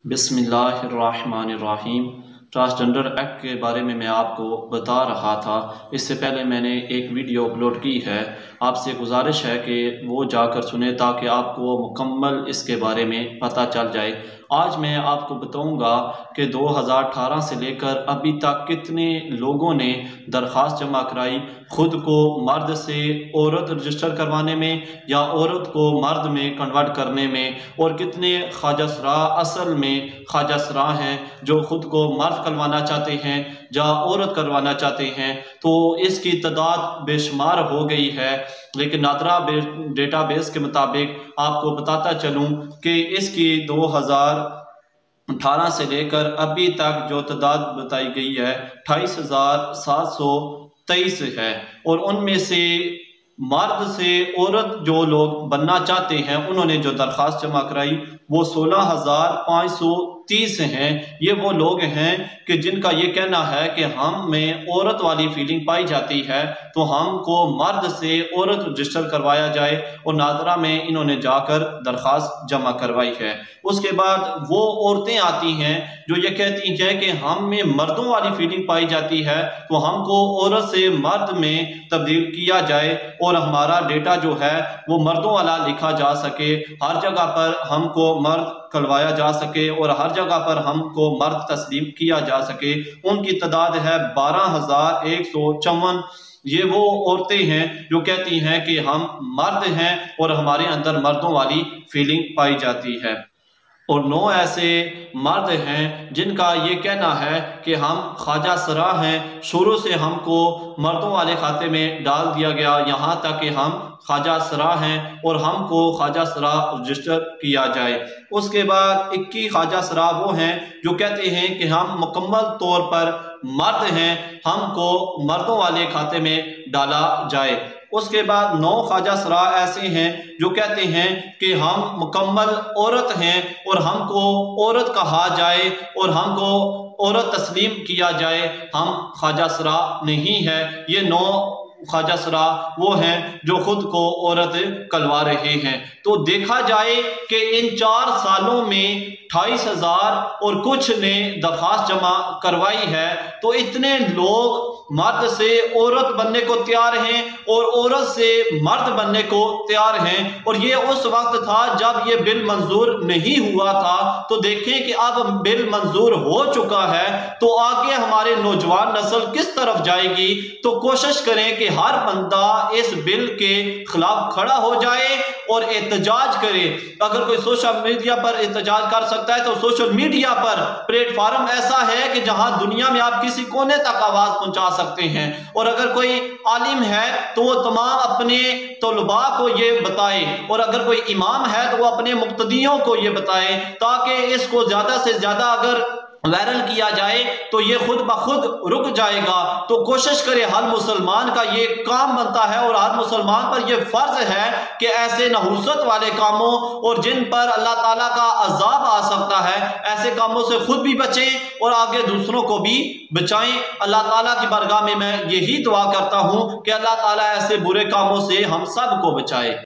बिस्मिल्लाहिर्रहमानिर्रहीम। Transgender act के बारे में मैं आपको बता रहा था। इससे पहले मैंने एक वीडियो अपलोड की है। आपसे गुजारिश है कि वो जाकर सुने ताकि आपको मुकम्मल इसके बारे में पता चल जाए। आज मैं आपको बताऊंगा कि 2018 से लेकर अभी तक कितने लोगों ने दरख्वास्त जमा कराई खुद को मर्द से औरत रजिस्टर करवाने में या औरत को मर्द में कन्वर्ट करने में, और कितने ख्वाजा सरा असल में ख्वाजा सरा हैं जो खुद को मर्द करवाना चाहते हैं या औरत करवाना चाहते हैं। तो इसकी तादाद बेशुमार हो गई है, लेकिन नादरा डेटाबेस के मुताबिक आपको बताता चलूं कि इसकी 2018 से लेकर अभी तक जो तादाद बताई गई है 28,723 है। और उनमें से मर्द से औरत जो लोग बनना चाहते हैं उन्होंने जो दरख्वास्त जमा कराई वो 16,530 हैं। ये वो लोग हैं कि जिनका ये कहना है कि हम में औरत वाली फीलिंग पाई जाती है तो हमको मर्द से औरत रजिस्टर करवाया जाए, और नादरा में इन्होंने जाकर दरख्वास्त जमा करवाई है। उसके बाद वो औरतें आती हैं जो ये कहती हैं कि हम में मर्दों वाली फीलिंग पाई जाती है तो हमको औरत से मर्द में तब्दील किया जाए और हमारा डेटा जो है वो मर्दों वाला लिखा जा सके, हर जगह पर हमको मर्द करवाया जा सके और हर जगह पर हमको मर्द तस्लीम किया जा सके। उनकी तादाद है 12,154। ये वो औरतें हैं जो कहती हैं कि हम मर्द हैं और हमारे अंदर मर्दों वाली फीलिंग पाई जाती है, और 9 ऐसे मर्द हैं जिनका ये कहना है कि हम ख्वाजा सरा हैं, शुरू से हमको मर्दों वाले खाते में डाल दिया गया, यहाँ तक कि हम ख्वाजा सरा हैं और हमको ख्वाजा सरा रजिस्टर किया जाए। उसके बाद 21 ख्वाजा सरा वो हैं जो कहते हैं कि हम मुकम्मल तौर पर मर्द हैं, हमको मर्दों वाले खाते में डाला जाए। उसके बाद 9 ख्वाजा सरा ऐसे हैं जो कहते हैं कि हम मुकम्मल औरत हैं और हमको औरत कहा जाए और हमको औरत तस्लीम किया जाए, हम ख्वाजा सरा नहीं है। ये 9 ख्वाजा सरा वो हैं जो खुद को औरत कहलवा रहे हैं। तो देखा जाए कि इन 4 सालों में 28,000 और कुछ ने दरख्वास्त जमा करवाई है, तो इतने लोग मर्द से औरत बनने को तैयार हैं और औरत से मर्द बनने को तैयार हैं। और ये उस वक्त था जब ये बिल मंजूर नहीं हुआ था। तो देखें कि अब बिल मंजूर हो चुका है तो आगे हमारे नौजवान नस्ल किस तरफ जाएगी। तो कोशिश करें कि हर बंदा इस बिल के खिलाफ खड़ा हो जाए और एहतजाज करे। अगर कोई सोशल मीडिया पर एहतजाज कर सकता है तो सोशल मीडिया पर प्लेटफॉर्म ऐसा है कि जहां दुनिया में आप किसी कोने तक आवाज पहुंचा सकते हैं। और अगर कोई आलिम है तो वो तमाम अपने तलबा को ये बताए, और अगर कोई इमाम है तो वो अपने मुक्तदियों को ये बताए, ताकि इसको ज्यादा से ज्यादा अगर वायरल किया जाए तो ये खुद ब खुद रुक जाएगा। तो कोशिश करे, हर मुसलमान का ये काम बनता है और हर मुसलमान पर ये फर्ज है कि ऐसे नहुसत वाले कामों और जिन पर अल्लाह ताला का अजाब आ सकता है ऐसे कामों से खुद भी बचें और आगे दूसरों को भी बचाएं। अल्लाह ताला की बारगाह में मैं यही दुआ करता हूँ कि अल्लाह ताला ऐसे बुरे कामों से हम सब को बचाए।